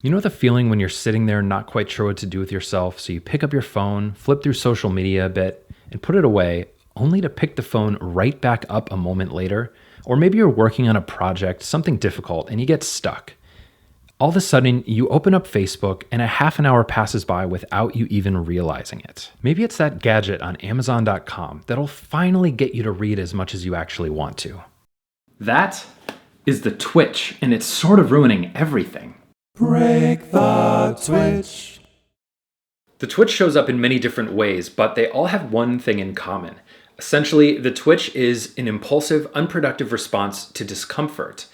You know the feeling when you're sitting there not quite sure what to do with yourself, so you pick up your phone, flip through social media a bit, and put it away, only to pick the phone right back up a moment later? Or maybe you're working on a project, something difficult, and you get stuck. All of a sudden, you open up Facebook and a half an hour passes by without you even realizing it. Maybe it's that gadget on Amazon.com that'll finally get you to read as much as you actually want to. That is the Twitch, and it's sort of ruining everything. Break the Twitch. The Twitch shows up in many different ways, but they all have one thing in common. Essentially, the Twitch is an impulsive, unproductive response to discomfort.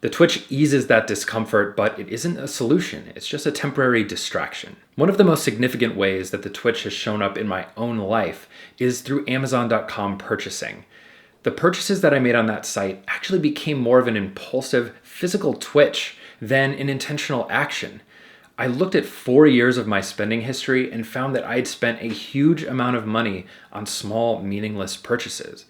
The Twitch eases that discomfort, but it isn't a solution. It's just a temporary distraction. One of the most significant ways that the Twitch has shown up in my own life is through Amazon.com purchasing. The purchases that I made on that site actually became more of an impulsive, physical twitch than an intentional action. I looked at 4 years of my spending history and found that I'd spent a huge amount of money on small, meaningless purchases.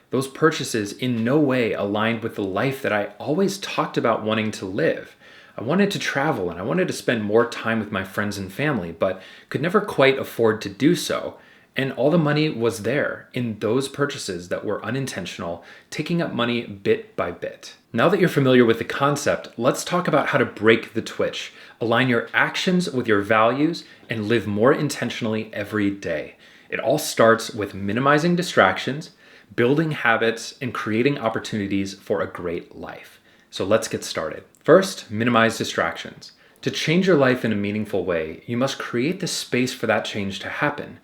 Those purchases in no way aligned with the life that I always talked about wanting to live. I wanted to travel and I wanted to spend more time with my friends and family, but could never quite afford to do so. And all the money was there in those purchases that were unintentional, taking up money bit by bit. Now that you're familiar with the concept, let's talk about how to break the Twitch, align your actions with your values, and live more intentionally every day. It all starts with minimizing distractions, building habits, and creating opportunities for a great life. So let's get started. First, minimize distractions. To change your life in a meaningful way, you must create the space for that change to happen.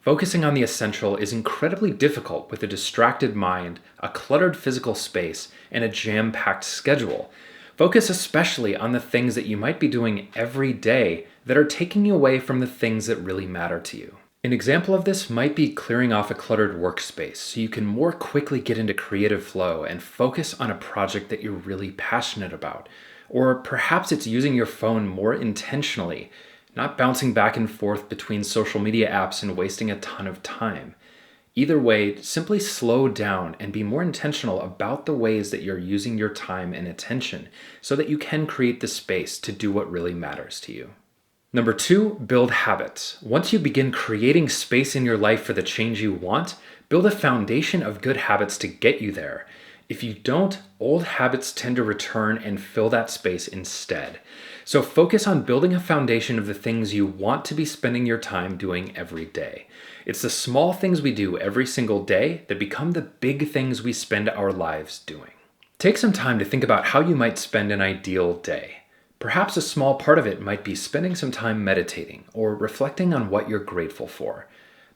Focusing on the essential is incredibly difficult with a distracted mind, a cluttered physical space, and a jam-packed schedule. Focus especially on the things that you might be doing every day that are taking you away from the things that really matter to you. An example of this might be clearing off a cluttered workspace so you can more quickly get into creative flow and focus on a project that you're really passionate about. Or perhaps it's using your phone more intentionally, not bouncing back and forth between social media apps and wasting a ton of time. Either way, simply slow down and be more intentional about the ways that you're using your time and attention so that you can create the space to do what really matters to you. Number 2, build habits. Once you begin creating space in your life for the change you want, build a foundation of good habits to get you there. If you don't, old habits tend to return and fill that space instead. So focus on building a foundation of the things you want to be spending your time doing every day. It's the small things we do every single day that become the big things we spend our lives doing. Take some time to think about how you might spend an ideal day. Perhaps a small part of it might be spending some time meditating or reflecting on what you're grateful for.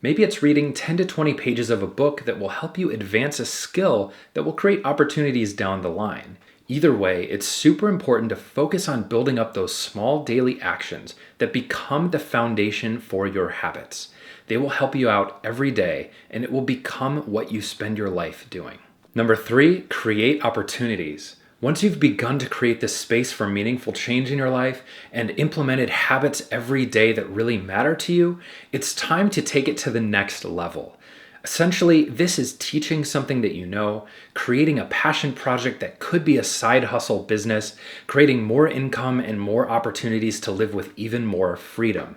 Maybe it's reading 10 to 20 pages of a book that will help you advance a skill that will create opportunities down the line. Either way, it's super important to focus on building up those small daily actions that become the foundation for your habits. They will help you out every day, and it will become what you spend your life doing. Number 3, create opportunities. Once you've begun to create this space for meaningful change in your life and implemented habits every day that really matter to you, it's time to take it to the next level. Essentially, this is teaching something that you know, creating a passion project that could be a side hustle business, creating more income and more opportunities to live with even more freedom.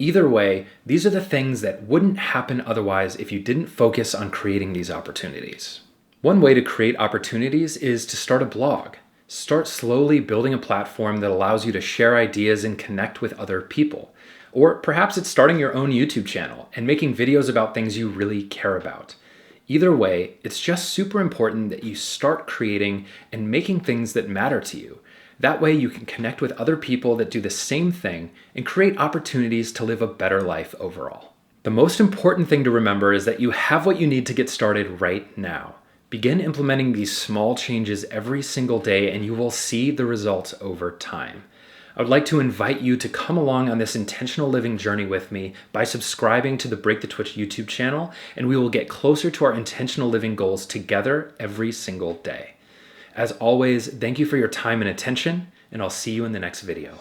Either way, these are the things that wouldn't happen otherwise if you didn't focus on creating these opportunities. One way to create opportunities is to start a blog. Start slowly building a platform that allows you to share ideas and connect with other people. Or perhaps it's starting your own YouTube channel and making videos about things you really care about. Either way, it's just super important that you start creating and making things that matter to you. That way you can connect with other people that do the same thing and create opportunities to live a better life overall. The most important thing to remember is that you have what you need to get started right now. Begin implementing these small changes every single day and you will see the results over time. I would like to invite you to come along on this intentional living journey with me by subscribing to the Break the Twitch YouTube channel, and we will get closer to our intentional living goals together every single day. As always, thank you for your time and attention, and I'll see you in the next video.